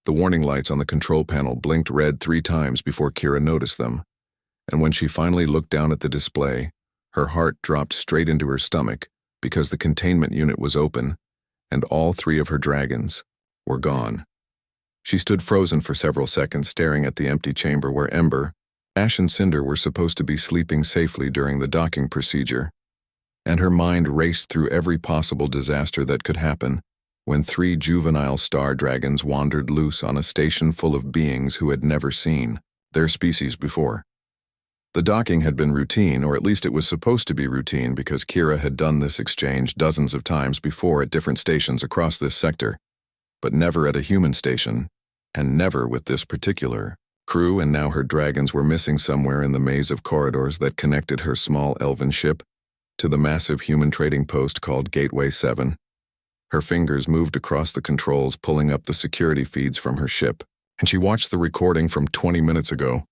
The warning lights on the control panel blinked red 3 times before Kira noticed them, and when she finally looked down at the display, her heart dropped straight into her stomach because the containment unit was open, and all 3 of her dragons were gone. She stood frozen for several seconds, staring at the empty chamber where Ember, Ash and Cinder were supposed to be sleeping safely during the docking procedure, and her mind raced through every possible disaster that could happen when 3 juvenile star dragons wandered loose on a station full of beings who had never seen their species before. The docking had been routine, or at least it was supposed to be routine, because Kira had done this exchange dozens of times before at different stations across this sector, but never at a human station, and never with this particular crew, and now her dragons were missing somewhere in the maze of corridors that connected her small elven ship to the massive human trading post called Gateway 7. Her fingers moved across the controls, pulling up the security feeds from her ship, and she watched the recording from 20 minutes ago,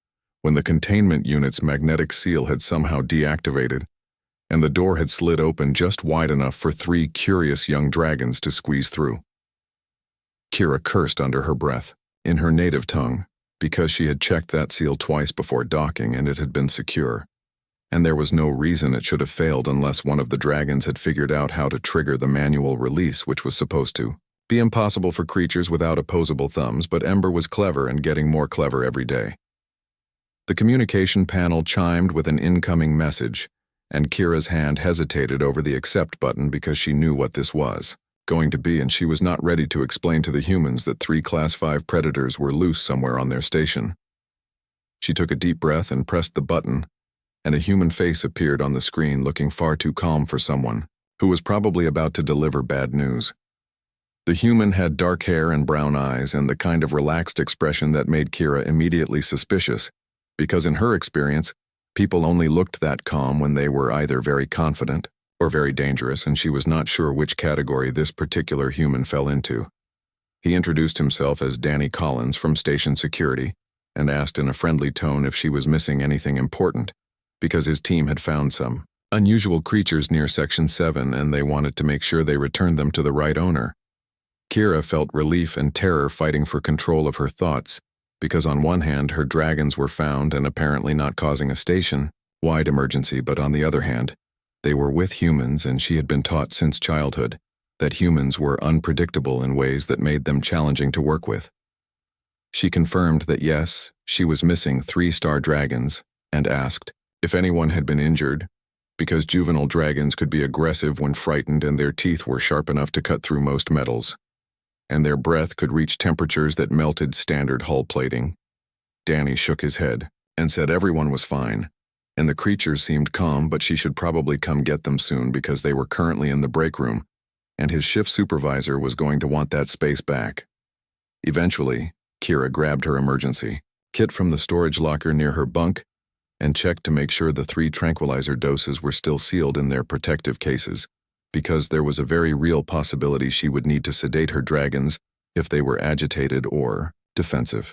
when the containment unit's magnetic seal had somehow deactivated, and the door had slid open just wide enough for 3 curious young dragons to squeeze through. Kira cursed under her breath, in her native tongue, because she had checked that seal twice before docking and it had been secure, and there was no reason it should have failed unless one of the dragons had figured out how to trigger the manual release, which was supposed to be impossible for creatures without opposable thumbs, but Ember was clever and getting more clever every day. The communication panel chimed with an incoming message, and Kira's hand hesitated over the accept button because she knew what this was going to be, and she was not ready to explain to the humans that 3 Class 5 predators were loose somewhere on their station. She took a deep breath and pressed the button, and a human face appeared on the screen, looking far too calm for someone who was probably about to deliver bad news. The human had dark hair and brown eyes and the kind of relaxed expression that made Kira immediately suspicious, because in her experience, people only looked that calm when they were either very confident or very dangerous, and she was not sure which category this particular human fell into. He introduced himself as Danny Collins from Station Security and asked in a friendly tone if she was missing anything important, because his team had found some unusual creatures near Section 7 and they wanted to make sure they returned them to the right owner. Kira felt relief and terror fighting for control of her thoughts, because on one hand her dragons were found and apparently not causing a station-wide emergency, but on the other hand, they were with humans, and she had been taught since childhood that humans were unpredictable in ways that made them challenging to work with. She confirmed that yes, she was missing 3 star dragons, and asked if anyone had been injured, because juvenile dragons could be aggressive when frightened and their teeth were sharp enough to cut through most metals, and their breath could reach temperatures that melted standard hull plating. Danny shook his head and said everyone was fine, and the creatures seemed calm, but she should probably come get them soon because they were currently in the break room, and his shift supervisor was going to want that space back. Eventually, Kira grabbed her emergency kit from the storage locker near her bunk and checked to make sure the 3 tranquilizer doses were still sealed in their protective cases, because there was a very real possibility she would need to sedate her dragons if they were agitated or defensive.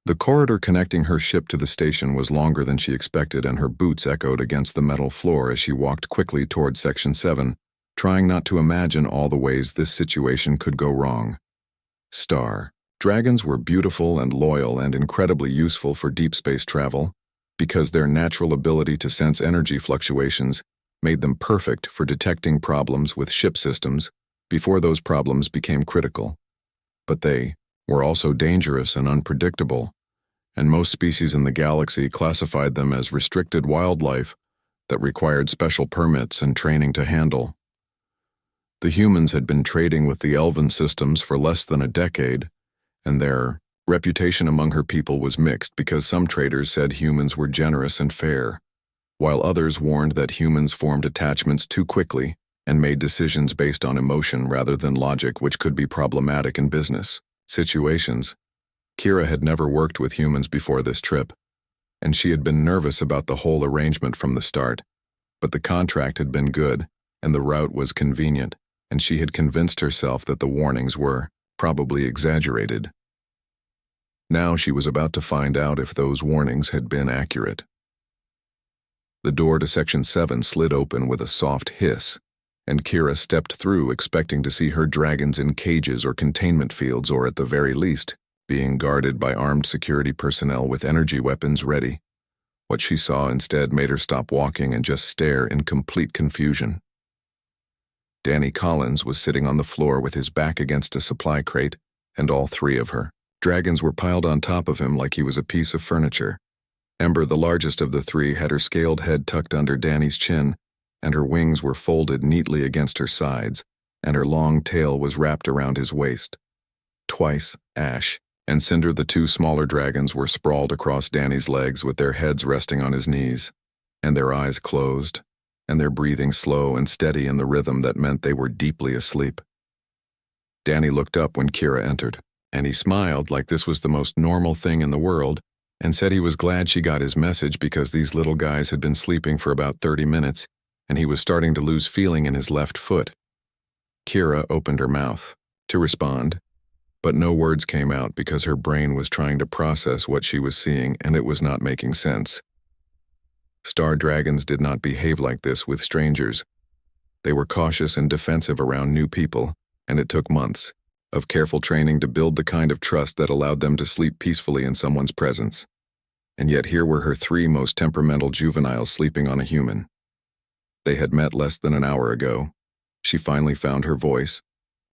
The corridor connecting her ship to the station was longer than she expected, and her boots echoed against the metal floor as she walked quickly toward Section 7, trying not to imagine all the ways this situation could go wrong. Star dragons were beautiful and loyal and incredibly useful for deep space travel, because their natural ability to sense energy fluctuations made them perfect for detecting problems with ship systems before those problems became critical. But they were also dangerous and unpredictable, and most species in the galaxy classified them as restricted wildlife that required special permits and training to handle. The humans had been trading with the elven systems for less than a decade, and their reputation among her people was mixed because some traders said humans were generous and fair, while others warned that humans formed attachments too quickly and made decisions based on emotion rather than logic, which could be problematic in business situations. Kira had never worked with humans before this trip, and she had been nervous about the whole arrangement from the start, but the contract had been good, and the route was convenient, and she had convinced herself that the warnings were probably exaggerated. Now she was about to find out if those warnings had been accurate. The door to Section 7 slid open with a soft hiss, and Kira stepped through expecting to see her dragons in cages or containment fields, or at the very least, being guarded by armed security personnel with energy weapons ready. What she saw instead made her stop walking and just stare in complete confusion. Danny Collins was sitting on the floor with his back against a supply crate, and all three of her dragons were piled on top of him like he was a piece of furniture. Ember, the largest of the three, had her scaled head tucked under Danny's chin, and her wings were folded neatly against her sides, and her long tail was wrapped around his waist. Twice, Ash and Cinder, the two smaller dragons, were sprawled across Danny's legs with their heads resting on his knees, and their eyes closed, and their breathing slow and steady in the rhythm that meant they were deeply asleep. Danny looked up when Kira entered, and he smiled like this was the most normal thing in the world, and said he was glad she got his message because these little guys had been sleeping for about 30 minutes, and he was starting to lose feeling in his left foot. Kira opened her mouth to respond, but no words came out because her brain was trying to process what she was seeing and it was not making sense. Star dragons did not behave like this with strangers. They were cautious and defensive around new people, and it took months of careful training to build the kind of trust that allowed them to sleep peacefully in someone's presence. And yet here were her three most temperamental juveniles sleeping on a human. They had met less than an hour ago. She finally found her voice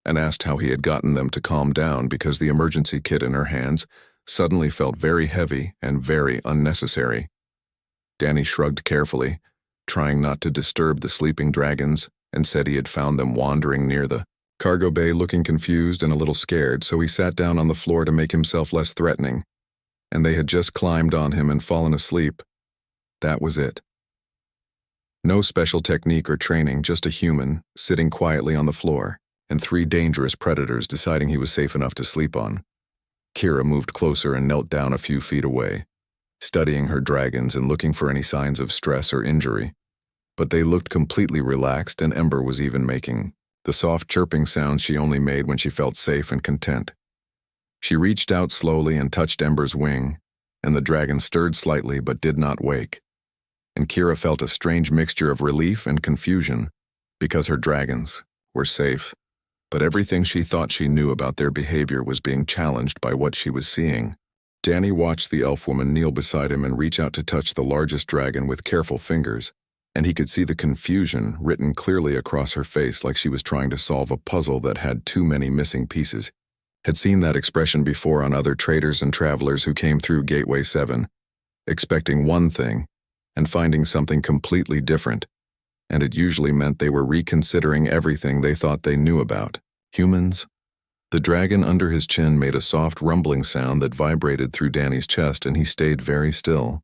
and asked how he had gotten them to calm down because the emergency kit in her hands suddenly felt very heavy and very unnecessary. Danny shrugged carefully, trying not to disturb the sleeping dragons, and said he had found them wandering near the cargo bay looking confused and a little scared, so he sat down on the floor to make himself less threatening, and they had just climbed on him and fallen asleep. That was it. No special technique or training, just a human, sitting quietly on the floor, and three dangerous predators deciding he was safe enough to sleep on. Kira moved closer and knelt down a few feet away, studying her dragons and looking for any signs of stress or injury. But they looked completely relaxed, and Ember was even making the soft chirping sounds she only made when she felt safe and content. She reached out slowly and touched Ember's wing, and the dragon stirred slightly but did not wake. And Kira felt a strange mixture of relief and confusion, because her dragons were safe, but everything she thought she knew about their behavior was being challenged by what she was seeing. Danny watched the elf woman kneel beside him and reach out to touch the largest dragon with careful fingers, and he could see the confusion written clearly across her face like she was trying to solve a puzzle that had too many missing pieces. Had seen that expression before on other traders and travelers who came through Gateway 7, expecting one thing and finding something completely different, and it usually meant they were reconsidering everything they thought they knew about humans. The dragon under his chin made a soft rumbling sound that vibrated through Danny's chest, and he stayed very still,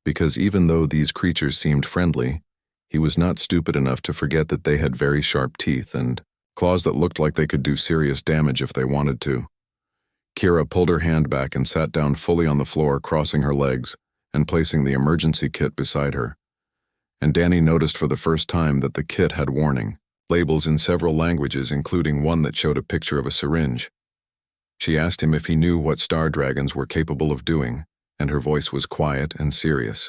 because even though these creatures seemed friendly, he was not stupid enough to forget that they had very sharp teeth and claws that looked like they could do serious damage if they wanted to. Kira pulled her hand back and sat down fully on the floor, crossing her legs and placing the emergency kit beside her. And Danny noticed for the first time that the kit had warning labels in several languages, including one that showed a picture of a syringe. She asked him if he knew what star dragons were capable of doing, and her voice was quiet and serious.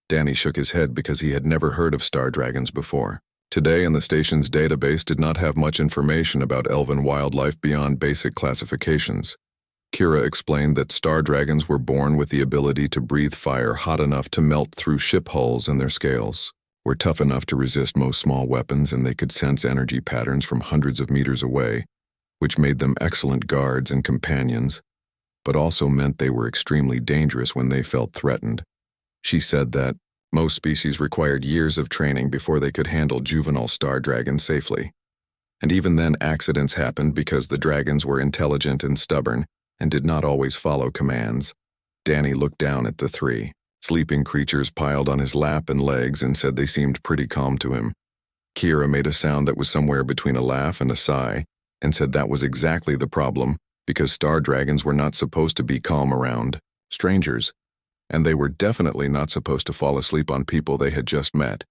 Danny shook his head because he had never heard of star dragons before. Today, and the station's database did not have much information about elven wildlife beyond basic classifications. Kira explained that star dragons were born with the ability to breathe fire hot enough to melt through ship hulls, and their scales were tough enough to resist most small weapons, and they could sense energy patterns from hundreds of meters away, which made them excellent guards and companions, but also meant they were extremely dangerous when they felt threatened. She said that most species required years of training before they could handle juvenile star dragons safely. And even then, accidents happened because the dragons were intelligent and stubborn and did not always follow commands. Danny looked down at the three sleeping creatures piled on his lap and legs and said they seemed pretty calm to him. Kira made a sound that was somewhere between a laugh and a sigh and said that was exactly the problem, because star dragons were not supposed to be calm around strangers, and they were definitely not supposed to fall asleep on people they had just met.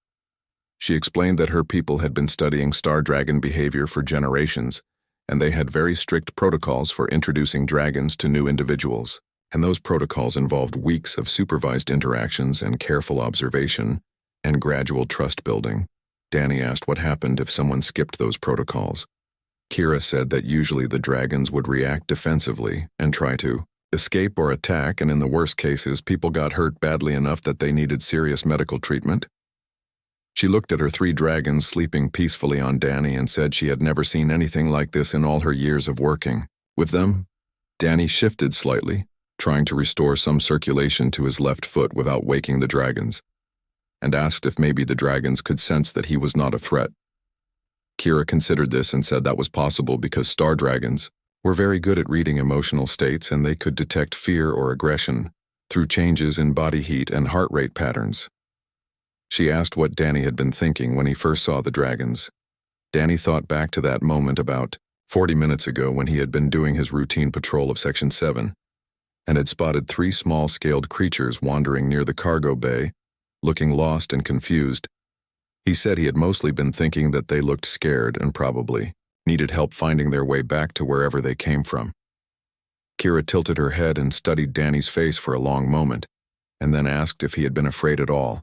She explained that her people had been studying star dragon behavior for generations, and they had very strict protocols for introducing dragons to new individuals, and those protocols involved weeks of supervised interactions and careful observation and gradual trust building. Danny asked what happened if someone skipped those protocols. Kira said that usually the dragons would react defensively and try to escape or attack, and in the worst cases, people got hurt badly enough that they needed serious medical treatment. She looked at her 3 dragons sleeping peacefully on Danny and said she had never seen anything like this in all her years of working with them. Danny shifted slightly, trying to restore some circulation to his left foot without waking the dragons, and asked if maybe the dragons could sense that he was not a threat. Kira considered this and said that was possible because star dragons were very good at reading emotional states, and they could detect fear or aggression through changes in body heat and heart rate patterns. She asked what Danny had been thinking when he first saw the dragons. Danny thought back to that moment about 40 minutes ago when he had been doing his routine patrol of Section 7 and had spotted 3 small-scaled creatures wandering near the cargo bay, looking lost and confused. He said he had mostly been thinking that they looked scared and probably needed help finding their way back to wherever they came from. Kira tilted her head and studied Danny's face for a long moment, and then asked if he had been afraid at all.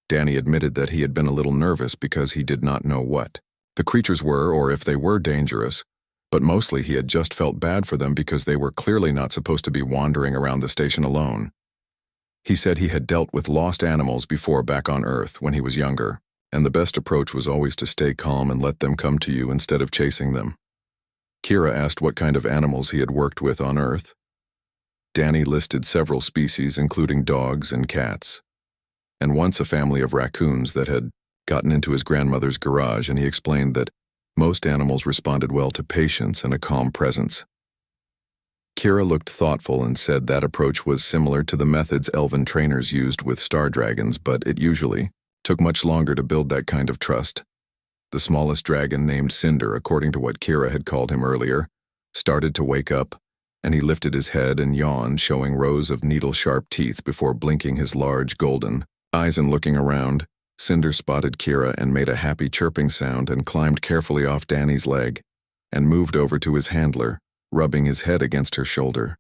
Danny admitted that he had been a little nervous because he did not know what the creatures were or if they were dangerous, but mostly he had just felt bad for them because they were clearly not supposed to be wandering around the station alone. He said he had dealt with lost animals before back on Earth when he was younger, and the best approach was always to stay calm and let them come to you instead of chasing them. Kira asked what kind of animals he had worked with on Earth. Danny listed several species, including dogs and cats, and once a family of raccoons that had gotten into his grandmother's garage, and he explained that most animals responded well to patience and a calm presence. Kira looked thoughtful and said that approach was similar to the methods elven trainers used with star dragons, but it usually took much longer to build that kind of trust. The smallest dragon, named Cinder, according to what Kira had called him earlier, started to wake up, and he lifted his head and yawned, showing rows of needle-sharp teeth before blinking his large golden eyes and looking around. Cinder spotted Kira and made a happy chirping sound and climbed carefully off Danny's leg and moved over to his handler, rubbing his head against her shoulder.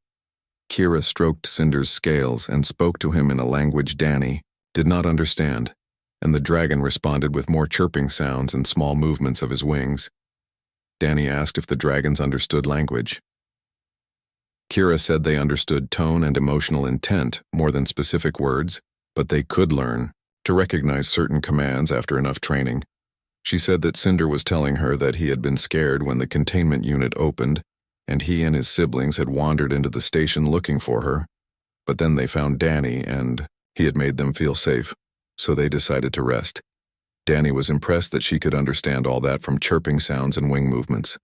Kira stroked Cinder's scales and spoke to him in a language Danny did not understand, and the dragon responded with more chirping sounds and small movements of his wings. Danny asked if the dragons understood language. Kira said they understood tone and emotional intent more than specific words, but they could learn to recognize certain commands after enough training. She said that Cinder was telling her that he had been scared when the containment unit opened, and he and his siblings had wandered into the station looking for her, but then they found Danny and he had made them feel safe, so they decided to rest. Danny was impressed that she could understand all that from chirping sounds and wing movements.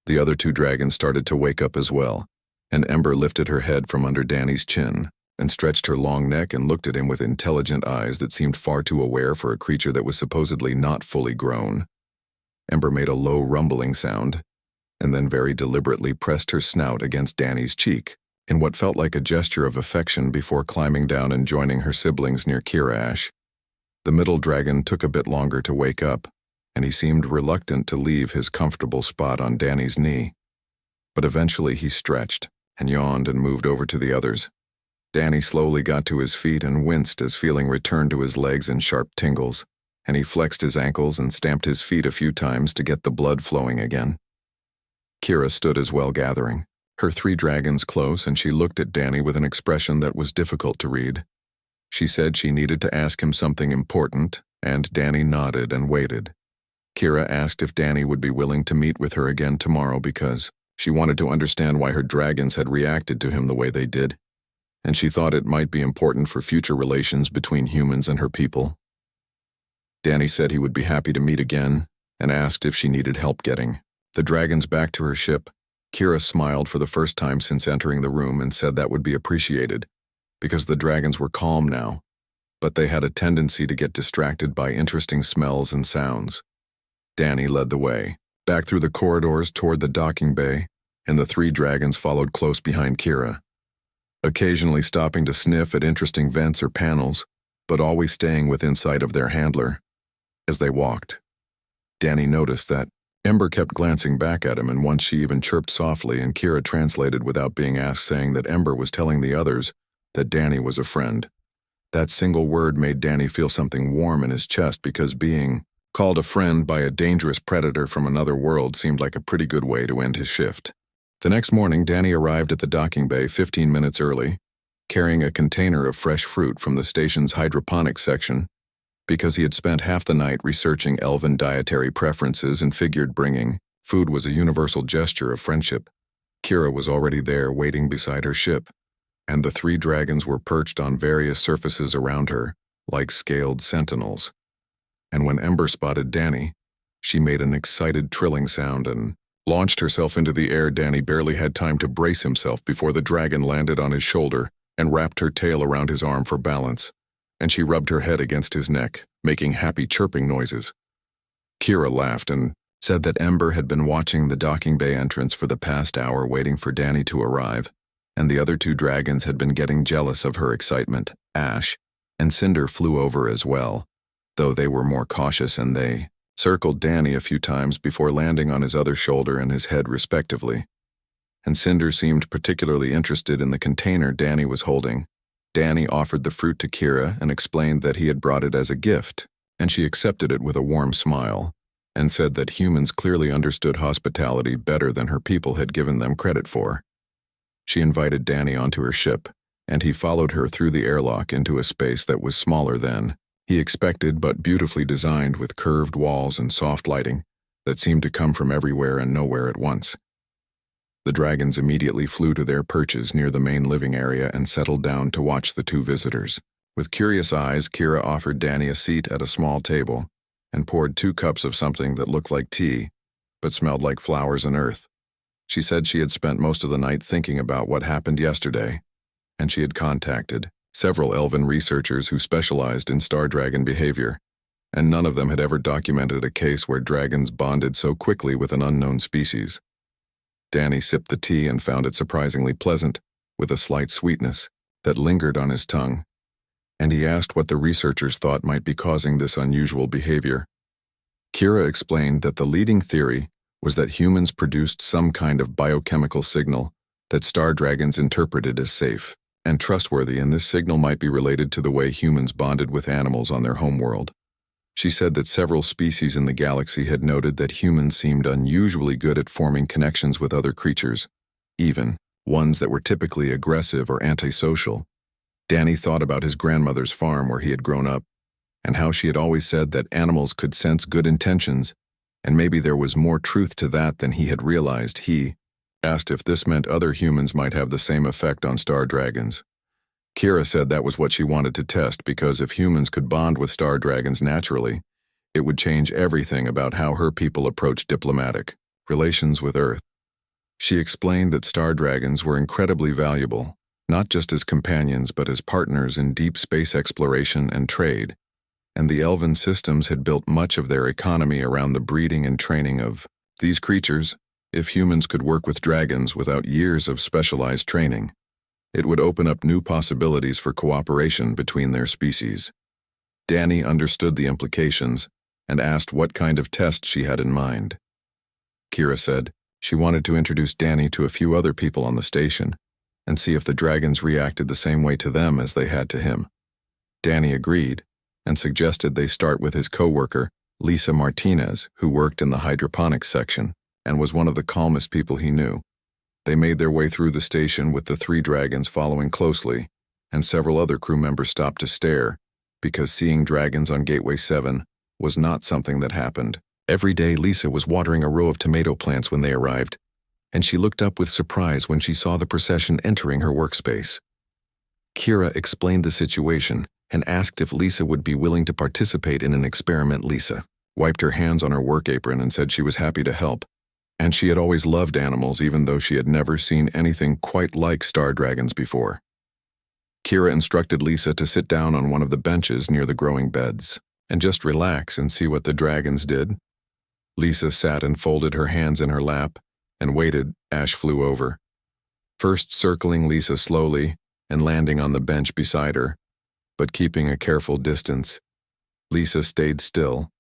The other 2 dragons started to wake up as well, and Ember lifted her head from under Danny's chin and stretched her long neck and looked at him with intelligent eyes that seemed far too aware for a creature that was supposedly not fully grown. Ember made a low rumbling sound, and then very deliberately pressed her snout against Danny's cheek, in what felt like a gesture of affection before climbing down and joining her siblings near Kira. The middle dragon took a bit longer to wake up, and he seemed reluctant to leave his comfortable spot on Danny's knee. But eventually he stretched and yawned and moved over to the others. Danny slowly got to his feet and winced as feeling returned to his legs in sharp tingles, and he flexed his ankles and stamped his feet a few times to get the blood flowing again. Kira stood as well, gathering her 3 dragons close, and she looked at Danny with an expression that was difficult to read. She said she needed to ask him something important, and Danny nodded and waited. Kira asked if Danny would be willing to meet with her again tomorrow because she wanted to understand why her dragons had reacted to him the way they did, and she thought it might be important for future relations between humans and her people. Danny said he would be happy to meet again and asked if she needed help getting the dragons back to her ship. Kira smiled for the first time since entering the room and said that would be appreciated, because the dragons were calm now, but they had a tendency to get distracted by interesting smells and sounds. Danny led the way, back through the corridors toward the docking bay, and the 3 dragons followed close behind Kira, occasionally stopping to sniff at interesting vents or panels, but always staying within sight of their handler. As they walked, Danny noticed that Ember kept glancing back at him, and once she even chirped softly, and Kira translated without being asked, saying that Ember was telling the others that Danny was a friend. That single word made Danny feel something warm in his chest because being Called a friend by a dangerous predator from another world seemed like a pretty good way to end his shift. The next morning, Danny arrived at the docking bay 15 minutes early, carrying a container of fresh fruit from the station's hydroponics section, because he had spent half the night researching elven dietary preferences and figured bringing food was a universal gesture of friendship. Kira was already there waiting beside her ship, and the 3 dragons were perched on various surfaces around her, like scaled sentinels. And when Ember spotted Danny, she made an excited trilling sound and launched herself into the air. Danny barely had time to brace himself before the dragon landed on his shoulder and wrapped her tail around his arm for balance, and she rubbed her head against his neck, making happy chirping noises. Kira laughed and said that Ember had been watching the docking bay entrance for the past hour waiting for Danny to arrive, and the other 2 dragons had been getting jealous of her excitement. Ash and Cinder flew over as well, though they were more cautious, and they circled Danny a few times before landing on his other shoulder and his head respectively. And Cinder seemed particularly interested in the container Danny was holding. Danny offered the fruit to Kira and explained that he had brought it as a gift, and she accepted it with a warm smile, and said that humans clearly understood hospitality better than her people had given them credit for. She invited Danny onto her ship, and he followed her through the airlock into a space that was smaller than he expected, but beautifully designed with curved walls and soft lighting that seemed to come from everywhere and nowhere at once. The dragons immediately flew to their perches near the main living area and settled down to watch the 2 visitors. With curious eyes, Kira offered Danny a seat at a small table and poured 2 cups of something that looked like tea, but smelled like flowers and earth. She said she had spent most of the night thinking about what happened yesterday, and she had contacted several elven researchers who specialized in star dragon behavior, and none of them had ever documented a case where dragons bonded so quickly with an unknown species. Danny sipped the tea and found it surprisingly pleasant, with a slight sweetness that lingered on his tongue, and he asked what the researchers thought might be causing this unusual behavior. Kira explained that the leading theory was that humans produced some kind of biochemical signal that star dragons interpreted as safe and trustworthy, and this signal might be related to the way humans bonded with animals on their homeworld. She said that several species in the galaxy had noted that humans seemed unusually good at forming connections with other creatures, even ones that were typically aggressive or antisocial. Danny thought about his grandmother's farm where he had grown up, and how she had always said that animals could sense good intentions, and maybe there was more truth to that than he had realized. He asked if this meant other humans might have the same effect on star dragons. Kira said that was what she wanted to test, because if humans could bond with star dragons naturally, it would change everything about how her people approach diplomatic relations with Earth. She explained that star dragons were incredibly valuable, not just as companions but as partners in deep space exploration and trade, and the elven systems had built much of their economy around the breeding and training of these creatures. If humans could work with dragons without years of specialized training, it would open up new possibilities for cooperation between their species. Danny understood the implications and asked what kind of test she had in mind. Kira said she wanted to introduce Danny to a few other people on the station and see if the dragons reacted the same way to them as they had to him. Danny agreed and suggested they start with his co-worker, Lisa Martinez, who worked in the hydroponics section and was one of the calmest people he knew. They made their way through the station with the 3 dragons following closely, and several other crew members stopped to stare, because seeing dragons on Gateway 7 was not something that happened. Every day Lisa was watering a row of tomato plants when they arrived, and she looked up with surprise when she saw the procession entering her workspace. Kira explained the situation and asked if Lisa would be willing to participate in an experiment. Lisa wiped her hands on her work apron and said she was happy to help, and she had always loved animals even though she had never seen anything quite like star dragons before. Kira instructed Lisa to sit down on one of the benches near the growing beds and just relax and see what the dragons did. Lisa sat and folded her hands in her lap and waited. Ash flew over, first circling Lisa slowly and landing on the bench beside her, but keeping a careful distance. Lisa stayed still,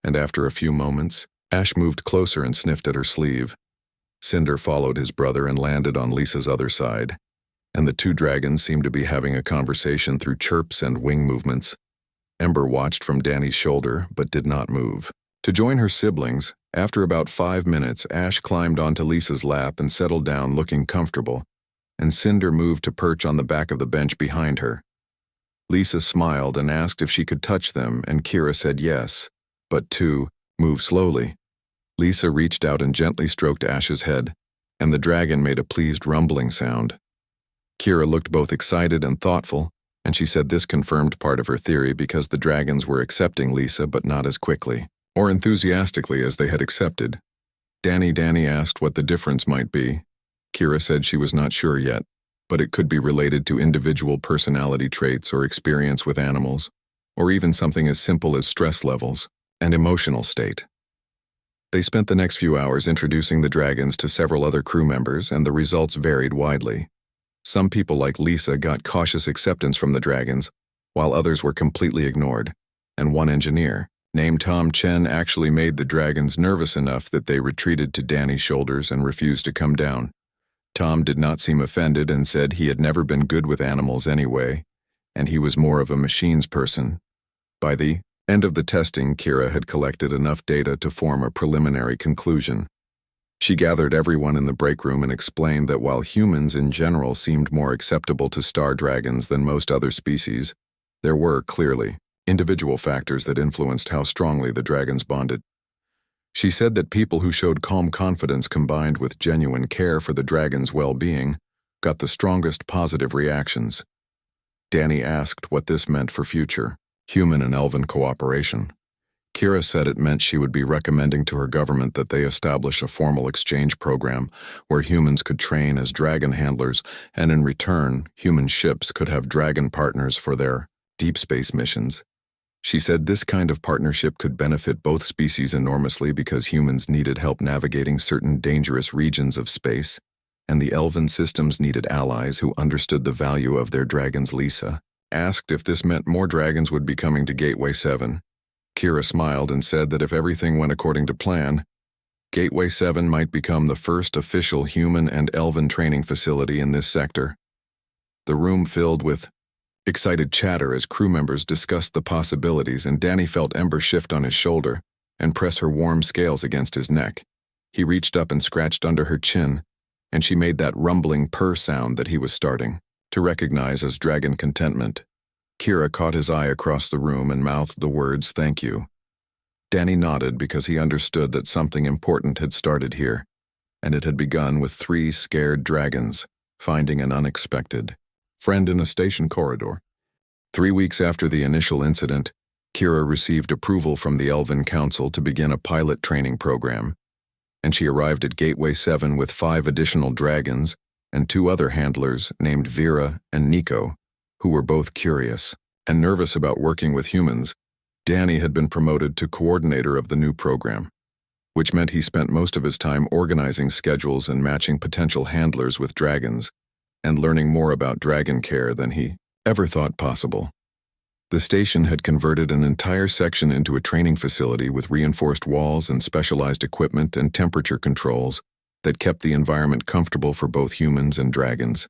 and after a few moments, Ash moved closer and sniffed at her sleeve. Cinder followed his brother and landed on Lisa's other side, and the 2 dragons seemed to be having a conversation through chirps and wing movements. Ember watched from Danny's shoulder but did not move. To join her siblings, after about 5 minutes, Ash climbed onto Lisa's lap and settled down looking comfortable, and Cinder moved to perch on the back of the bench behind her. Lisa smiled and asked if she could touch them, and Kira said yes, but to move slowly. Lisa reached out and gently stroked Ash's head, and the dragon made a pleased rumbling sound. Kira looked both excited and thoughtful, and she said this confirmed part of her theory because the dragons were accepting Lisa but not as quickly or enthusiastically as they had accepted. Danny asked what the difference might be. Kira said she was not sure yet, but it could be related to individual personality traits or experience with animals, or even something as simple as stress levels and emotional state. They spent the next few hours introducing the dragons to several other crew members, and the results varied widely. Some people like Lisa got cautious acceptance from the dragons, while others were completely ignored, and one engineer, named Tom Chen, actually made the dragons nervous enough that they retreated to Danny's shoulders and refused to come down. Tom did not seem offended and said he had never been good with animals anyway, and he was more of a machines person. By the end of the testing, Kira had collected enough data to form a preliminary conclusion. She gathered everyone in the break room and explained that while humans in general seemed more acceptable to star dragons than most other species, there were, clearly, individual factors that influenced how strongly the dragons bonded. She said that people who showed calm confidence combined with genuine care for the dragon's well-being got the strongest positive reactions. Danny asked what this meant for future human and elven cooperation. Kira said it meant she would be recommending to her government that they establish a formal exchange program where humans could train as dragon handlers, and in return, human ships could have dragon partners for their deep space missions. She said this kind of partnership could benefit both species enormously because humans needed help navigating certain dangerous regions of space, and the elven systems needed allies who understood the value of their dragons. Lisa asked if this meant more dragons would be coming to Gateway 7. Kira smiled and said that if everything went according to plan, Gateway 7 might become the first official human and elven training facility in this sector. The room filled with excited chatter as crew members discussed the possibilities, and Danny felt Ember shift on his shoulder and press her warm scales against his neck. He reached up and scratched under her chin, and she made that rumbling purr sound that he was starting to recognize as dragon contentment. Kira caught his eye across the room and mouthed the words, "Thank you." Danny nodded because he understood that something important had started here, and it had begun with 3 scared dragons finding an unexpected friend in a station corridor. 3 weeks after the initial incident, Kira received approval from the Elven Council to begin a pilot training program, and she arrived at Gateway 7 with 5 additional dragons and 2 other handlers named Vera and Nico, who were both curious and nervous about working with humans. Danny had been promoted to coordinator of the new program, which meant he spent most of his time organizing schedules and matching potential handlers with dragons, and learning more about dragon care than he ever thought possible. The station had converted an entire section into a training facility with reinforced walls and specialized equipment and temperature controls that kept the environment comfortable for both humans and dragons.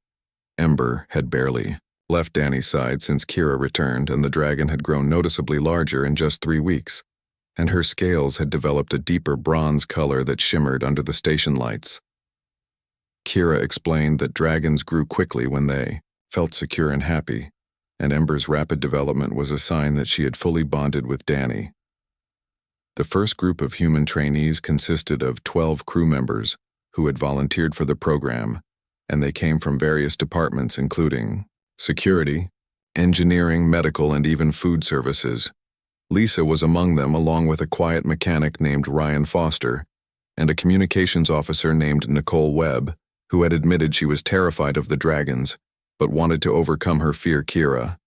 Ember had barely left Danny's side since Kira returned, and the dragon had grown noticeably larger in just 3 weeks, and her scales had developed a deeper bronze color that shimmered under the station lights. Kira explained that dragons grew quickly when they felt secure and happy, and Ember's rapid development was a sign that she had fully bonded with Danny. The first group of human trainees consisted of 12 crew members who had volunteered for the program, and they came from various departments including security, engineering, medical, and even food services. Lisa was among them, along with a quiet mechanic named Ryan Foster and a communications officer named Nicole Webb, who had admitted she was terrified of the dragons but wanted to overcome her fear. Kira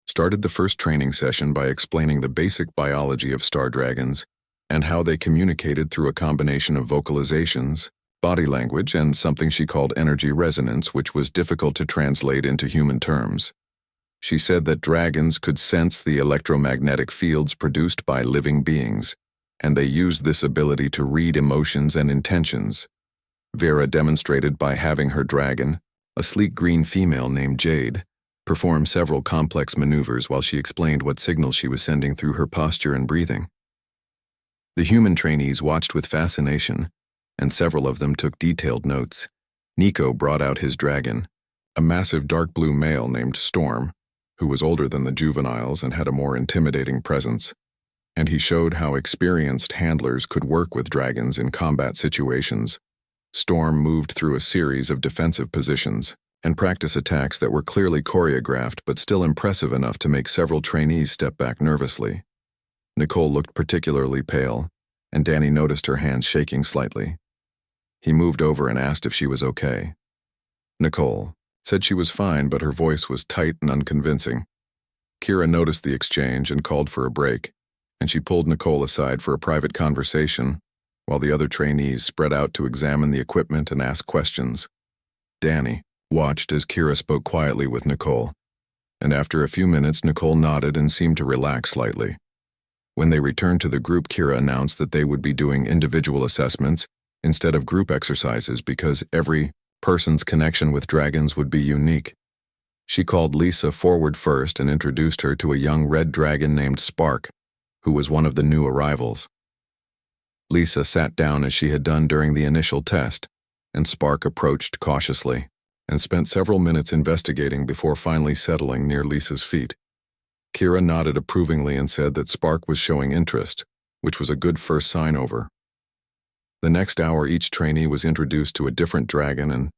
started the first training session by explaining the basic biology of star dragons and how they communicated through a combination of vocalizations, body language, and something she called energy resonance, which was difficult to translate into human terms. She said that dragons could sense the electromagnetic fields produced by living beings, and they used this ability to read emotions and intentions. Vera demonstrated by having her dragon, a sleek green female named Jade, perform several complex maneuvers while she explained what signals she was sending through her posture and breathing. The human trainees watched with fascination, and several of them took detailed notes. Nico brought out his dragon, a massive dark blue male named Storm, who was older than the juveniles and had a more intimidating presence, and he showed how experienced handlers could work with dragons in combat situations. Storm moved through a series of defensive positions and practice attacks that were clearly choreographed but still impressive enough to make several trainees step back nervously. Nicole looked particularly pale, and Danny noticed her hands shaking slightly. He moved over and asked if she was okay. Nicole said she was fine, but her voice was tight and unconvincing. Kira noticed the exchange and called for a break, and she pulled Nicole aside for a private conversation, while the other trainees spread out to examine the equipment and ask questions. Danny watched as Kira spoke quietly with Nicole, and after a few minutes Nicole nodded and seemed to relax slightly. When they returned to the group, Kira announced that they would be doing individual assessments instead of group exercises because every person's connection with dragons would be unique. She called Lisa forward first and introduced her to a young red dragon named Spark, who was one of the new arrivals. Lisa sat down as she had done during the initial test, and Spark approached cautiously and spent several minutes investigating before finally settling near Lisa's feet. Kira nodded approvingly and said that Spark was showing interest, which was a good first sign over. The next hour, each trainee was introduced to a different dragon, and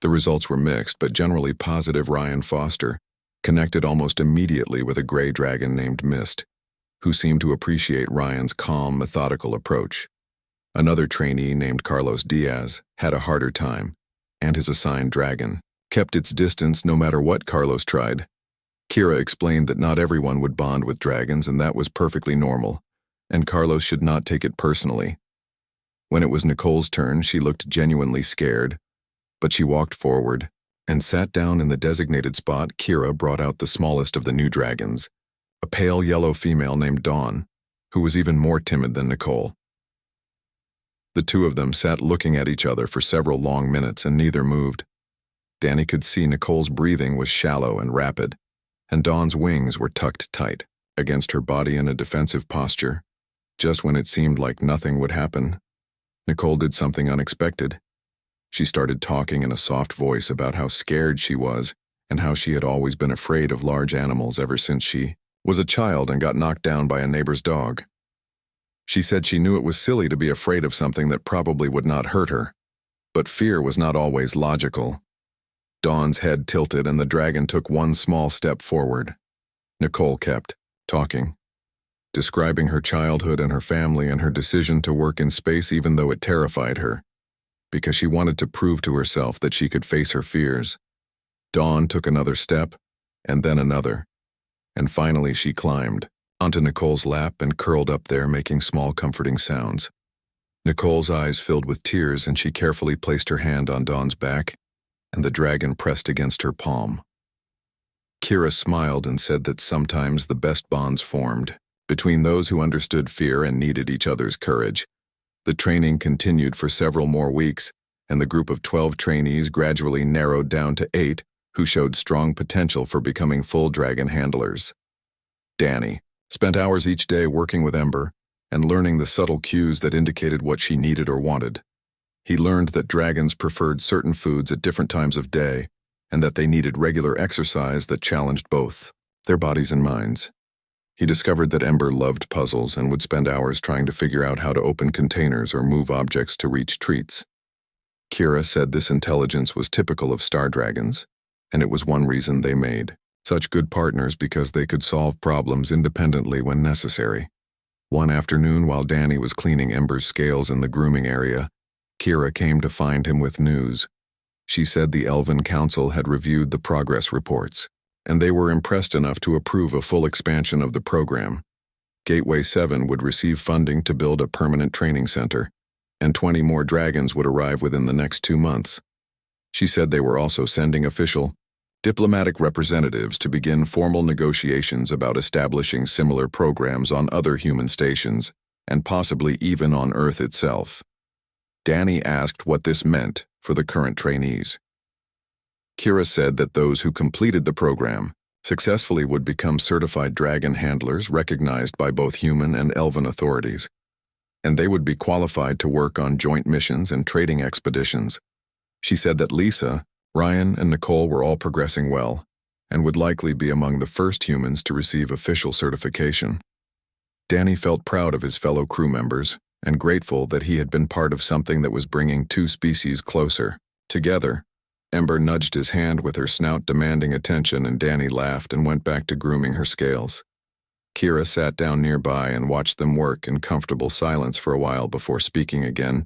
the results were mixed but generally positive. Ryan Foster connected almost immediately with a gray dragon named Mist, who seemed to appreciate Ryan's calm, methodical approach. Another trainee named Carlos Diaz had a harder time, and his assigned dragon kept its distance no matter what Carlos tried. Kira explained that not everyone would bond with dragons, and that was perfectly normal, and Carlos should not take it personally. When it was Nicole's turn, she looked genuinely scared, but she walked forward and sat down in the designated spot. Kira brought out the smallest of the new dragons, a pale yellow female named Dawn, who was even more timid than Nicole. The two of them sat looking at each other for several long minutes, and neither moved. Danny could see Nicole's breathing was shallow and rapid, and Dawn's wings were tucked tight against her body in a defensive posture. Just when it seemed like nothing would happen, Nicole did something unexpected. She started talking in a soft voice about how scared she was and how she had always been afraid of large animals ever since she was a child and got knocked down by a neighbor's dog. She said she knew it was silly to be afraid of something that probably would not hurt her, but fear was not always logical. Dawn's head tilted and the dragon took one small step forward. Nicole kept talking, describing her childhood and her family and her decision to work in space even though it terrified her, because she wanted to prove to herself that she could face her fears. Dawn took another step, and then another, and finally she climbed onto Nicole's lap and curled up there, making small comforting sounds. Nicole's eyes filled with tears, and she carefully placed her hand on Dawn's back, and the dragon pressed against her palm. Kira smiled and said that sometimes the best bonds formed between those who understood fear and needed each other's courage. The training continued for several more weeks, and the group of 12 trainees gradually narrowed down to 8 who showed strong potential for becoming full dragon handlers. Danny spent hours each day working with Ember and learning the subtle cues that indicated what she needed or wanted. He learned that dragons preferred certain foods at different times of day, and that they needed regular exercise that challenged both their bodies and minds. He discovered that Ember loved puzzles and would spend hours trying to figure out how to open containers or move objects to reach treats. Kira said this intelligence was typical of star dragons, and it was one reason they made such good partners, because they could solve problems independently when necessary. One afternoon, while Danny was cleaning Ember's scales in the grooming area, Kira came to find him with news. She said the Elven Council had reviewed the progress reports, and they were impressed enough to approve a full expansion of the program. Gateway 7 would receive funding to build a permanent training center, and 20 more dragons would arrive within the next 2 months. She said they were also sending official, diplomatic representatives to begin formal negotiations about establishing similar programs on other human stations, and possibly even on Earth itself. Danny asked what this meant for the current trainees. Kira said that those who completed the program successfully would become certified dragon handlers recognized by both human and elven authorities. and they would be qualified to work on joint missions and trading expeditions. She said that Lisa, Ryan, and Nicole were all progressing well, and would likely be among the first humans to receive official certification. Danny felt proud of his fellow crew members, and grateful that he had been part of something that was bringing two species closer. Together, Ember nudged his hand with her snout demanding attention, and Danny laughed and went back to grooming her scales. Kira sat down nearby and watched them work in comfortable silence for a while before speaking again.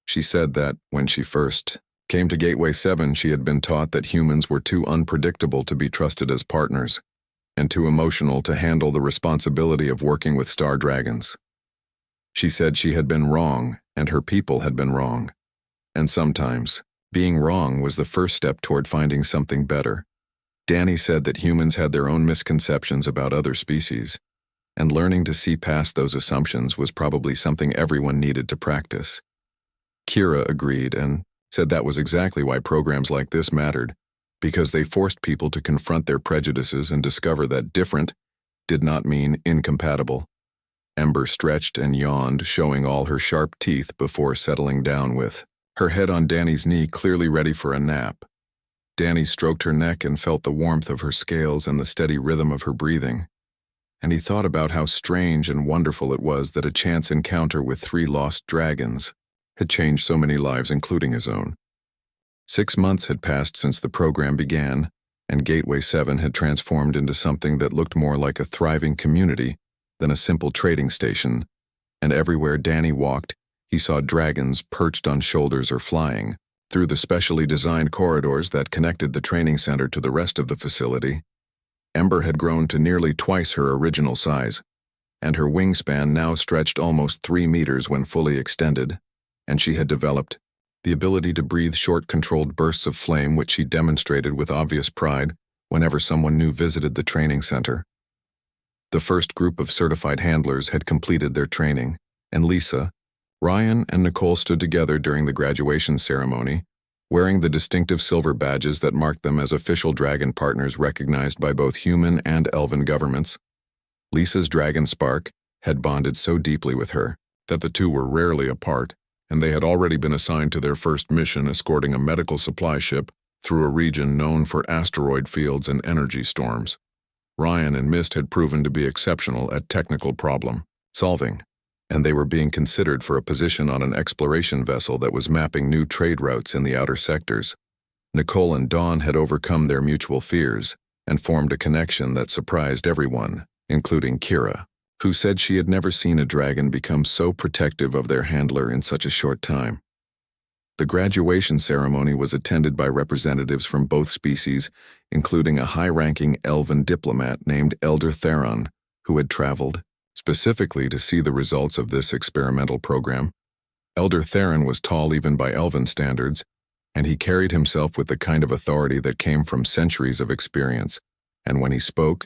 She said that, when she first came to Gateway 7, she had been taught that humans were too unpredictable to be trusted as partners, and too emotional to handle the responsibility of working with star dragons. She said she had been wrong, and her people had been wrong. And sometimes, being wrong was the first step toward finding something better. Danny said that humans had their own misconceptions about other species, and learning to see past those assumptions was probably something everyone needed to practice. Kira agreed and said that was exactly why programs like this mattered, because they forced people to confront their prejudices and discover that different did not mean incompatible. Ember stretched and yawned, showing all her sharp teeth before settling down with her head on Danny's knee, clearly ready for a nap. Danny stroked her neck and felt the warmth of her scales and the steady rhythm of her breathing. And he thought about how strange and wonderful it was that a chance encounter with 3 lost dragons had changed so many lives, including his own. 6 months had passed since the program began, and Gateway 7 had transformed into something that looked more like a thriving community than a simple trading station, and everywhere Danny walked, he saw dragons perched on shoulders or flying. Through the specially designed corridors that connected the training center to the rest of the facility, Ember had grown to nearly twice her original size, and her wingspan now stretched almost 3 meters when fully extended, and she had developed the ability to breathe short, controlled bursts of flame, which she demonstrated with obvious pride whenever someone new visited the training center. The first group of certified handlers had completed their training, and Lisa, Ryan, and Nicole stood together during the graduation ceremony, wearing the distinctive silver badges that marked them as official dragon partners recognized by both human and elven governments. Lisa's dragon spark had bonded so deeply with her that the two were rarely apart, and they had already been assigned to their first mission, escorting a medical supply ship through a region known for asteroid fields and energy storms. Ryan and Mist had proven to be exceptional at technical problem solving, and they were being considered for a position on an exploration vessel that was mapping new trade routes in the outer sectors. Nicole and Dawn had overcome their mutual fears and formed a connection that surprised everyone, including Kira, who said she had never seen a dragon become so protective of their handler in such a short time. The graduation ceremony was attended by representatives from both species, including a high-ranking elven diplomat named Elder Theron, who had traveled specifically to see the results of this experimental program. Elder Theron was tall even by elven standards, and he carried himself with the kind of authority that came from centuries of experience, and when he spoke,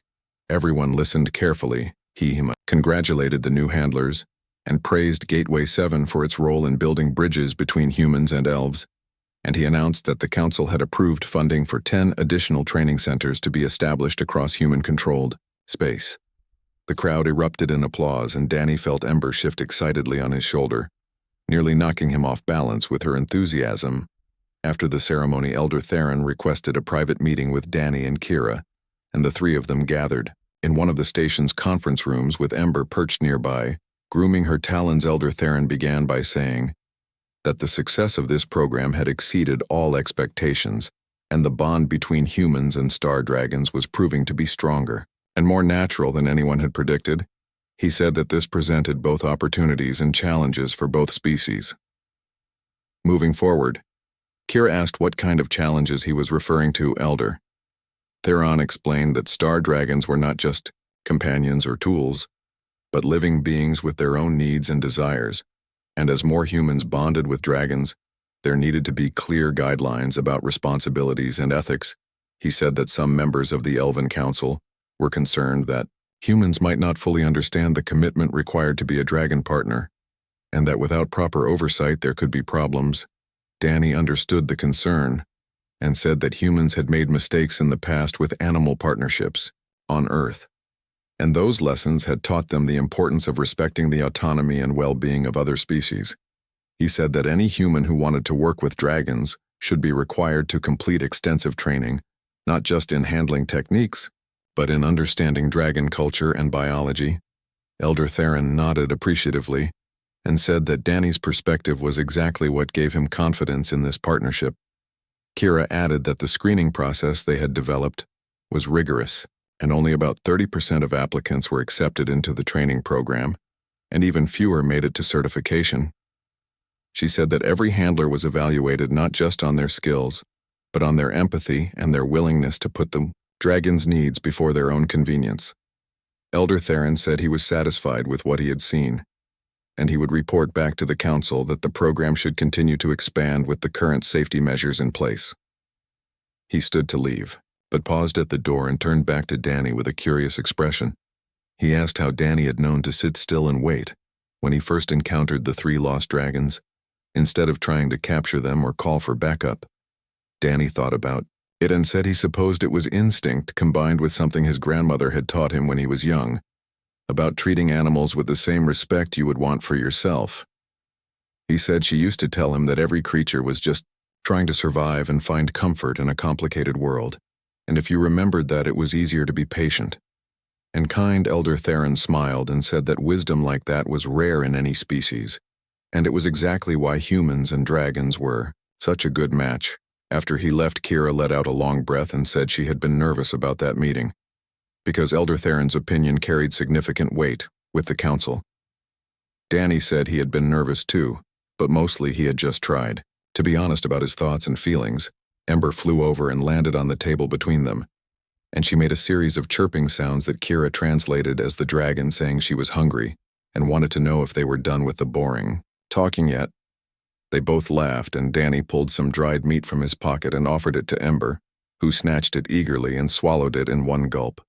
everyone listened carefully. He congratulated the new handlers and praised Gateway 7 for its role in building bridges between humans and elves, and he announced that the council had approved funding for 10 additional training centers to be established across human-controlled space. The crowd erupted in applause, and Danny felt Ember shift excitedly on his shoulder, nearly knocking him off balance with her enthusiasm. After the ceremony, Elder Theron requested a private meeting with Danny and Kira, and the three of them gathered in one of the station's conference rooms with Ember perched nearby. Grooming her talons, Elder Theron began by saying that the success of this program had exceeded all expectations, and the bond between humans and star dragons was proving to be stronger and more natural than anyone had predicted. He said that this presented both opportunities and challenges for both species. Moving forward, Kira asked what kind of challenges he was referring to. Elder Theron explained that star dragons were not just companions or tools, but living beings with their own needs and desires, and as more humans bonded with dragons, there needed to be clear guidelines about responsibilities and ethics. He said that some members of the Elven Council were concerned that humans might not fully understand the commitment required to be a dragon partner, and that without proper oversight there could be problems. Danny understood the concern and said that humans had made mistakes in the past with animal partnerships on Earth. and those lessons had taught them the importance of respecting the autonomy and well-being of other species. He said that any human who wanted to work with dragons should be required to complete extensive training, not just in handling techniques, but in understanding dragon culture and biology. Elder Theron nodded appreciatively and said that Danny's perspective was exactly what gave him confidence in this partnership. Kira added that the screening process they had developed was rigorous, and only about 30% of applicants were accepted into the training program, and even fewer made it to certification. She said that every handler was evaluated not just on their skills, but on their empathy and their willingness to put the dragon's needs before their own convenience. Elder Theron said he was satisfied with what he had seen, and he would report back to the council that the program should continue to expand with the current safety measures in place. He stood to leave, but paused at the door and turned back to Danny with a curious expression. He asked how Danny had known to sit still and wait when he first encountered the 3 lost dragons, instead of trying to capture them or call for backup. Danny thought about it and said he supposed it was instinct combined with something his grandmother had taught him when he was young, about treating animals with the same respect you would want for yourself. He said she used to tell him that every creature was just trying to survive and find comfort in a complicated world, and if you remembered that, it was easier to be patient. And kind Elder Theron smiled and said that wisdom like that was rare in any species, and it was exactly why humans and dragons were such a good match. After he left, Kira let out a long breath and said she had been nervous about that meeting, because Elder Theron's opinion carried significant weight with the council. Danny said he had been nervous too, but mostly he had just tried to be honest about his thoughts and feelings. Ember flew over and landed on the table between them, and she made a series of chirping sounds that Kira translated as the dragon saying she was hungry and wanted to know if they were done with the boring talking yet. They both laughed, and Danny pulled some dried meat from his pocket and offered it to Ember, who snatched it eagerly and swallowed it in one gulp.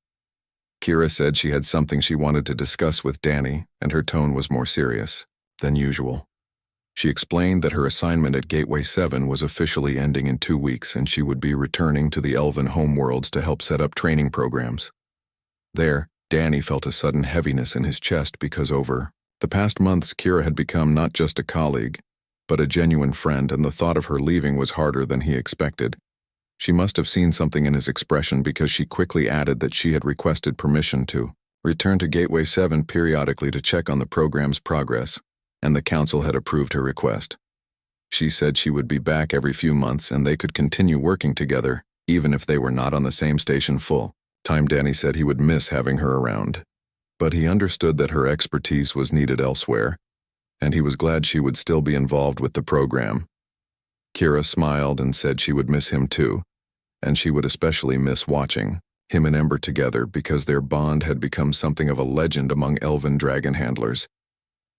Kira said she had something she wanted to discuss with Danny, and her tone was more serious than usual. She explained that her assignment at Gateway 7 was officially ending in 2 weeks, and she would be returning to the Elven homeworlds to help set up training programs. There, Danny felt a sudden heaviness in his chest because over the past months Kira had become not just a colleague, but a genuine friend, and the thought of her leaving was harder than he expected. She must have seen something in his expression because she quickly added that she had requested permission to return to Gateway 7 periodically to check on the program's progress, and the council had approved her request. She said she would be back every few months and they could continue working together, even if they were not on the same station full time. Danny said he would miss having her around, but he understood that her expertise was needed elsewhere, and he was glad she would still be involved with the program. Kira smiled and said she would miss him too, and she would especially miss watching him and Ember together because their bond had become something of a legend among elven dragon handlers.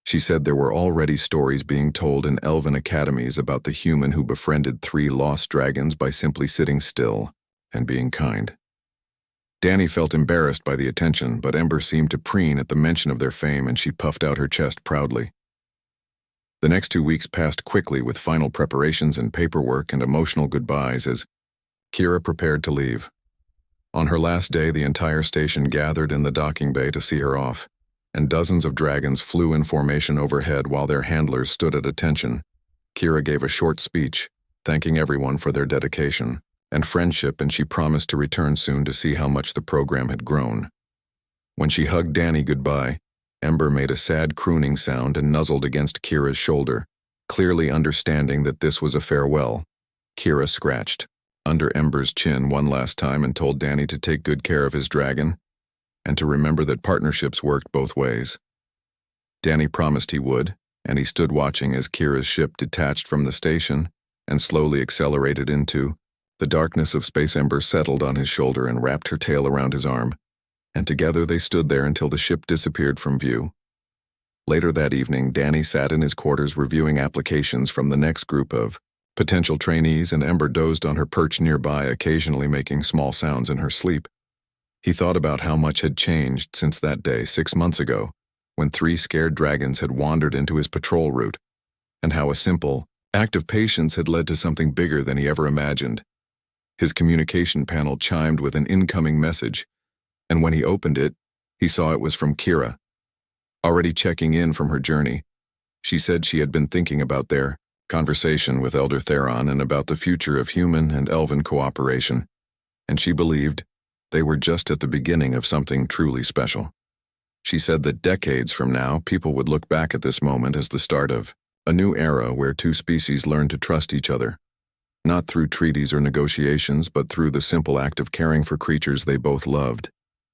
She said there were already stories being told in elven academies about the human who befriended 3 lost dragons by simply sitting still and being kind. Danny felt embarrassed by the attention, but Ember seemed to preen at the mention of their fame, and she puffed out her chest proudly. The next 2 weeks passed quickly with final preparations and paperwork and emotional goodbyes as Kira prepared to leave. On her last day, the entire station gathered in the docking bay to see her off, and dozens of dragons flew in formation overhead while their handlers stood at attention. Kira gave a short speech, thanking everyone for their dedication and friendship, and she promised to return soon to see how much the program had grown. When she hugged Danny goodbye, Ember made a sad crooning sound and nuzzled against Kira's shoulder, clearly understanding that this was a farewell. Kira scratched under Ember's chin one last time and told Danny to take good care of his dragon, and to remember that partnerships worked both ways. Danny promised he would, and he stood watching as Kira's ship detached from the station and slowly accelerated into the darkness of space. Ember settled on his shoulder and wrapped her tail around his arm, and together they stood there until the ship disappeared from view. Later that evening, Danny sat in his quarters reviewing applications from the next group of potential trainees, and Ember dozed on her perch nearby, occasionally making small sounds in her sleep. He thought about how much had changed since that day 6 months ago, when 3 scared dragons had wandered into his patrol route, and how a simple act of patience had led to something bigger than he ever imagined. His communication panel chimed with an incoming message, and when he opened it, He saw it was from Kira. Already checking in from her journey, she said she had been thinking about their conversation with Elder Theron and about the future of human and elven cooperation, and she believed they were just at the beginning of something truly special. She said that decades from now, people would look back at this moment as the start of a new era where two species learned to trust each other, not through treaties or negotiations, but through the simple act of caring for creatures they both loved.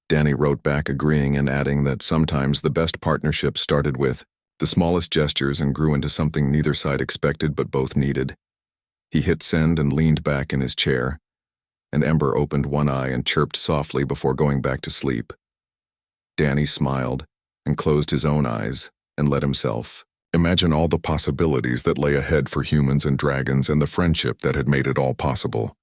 Danny wrote back agreeing and adding that sometimes the best partnerships started with the smallest gestures and grew into something neither side expected but both needed. He hit send and leaned back in his chair, and Ember opened one eye and chirped softly before going back to sleep. Danny smiled and closed his own eyes and let himself imagine all the possibilities that lay ahead for humans and dragons and the friendship that had made it all possible.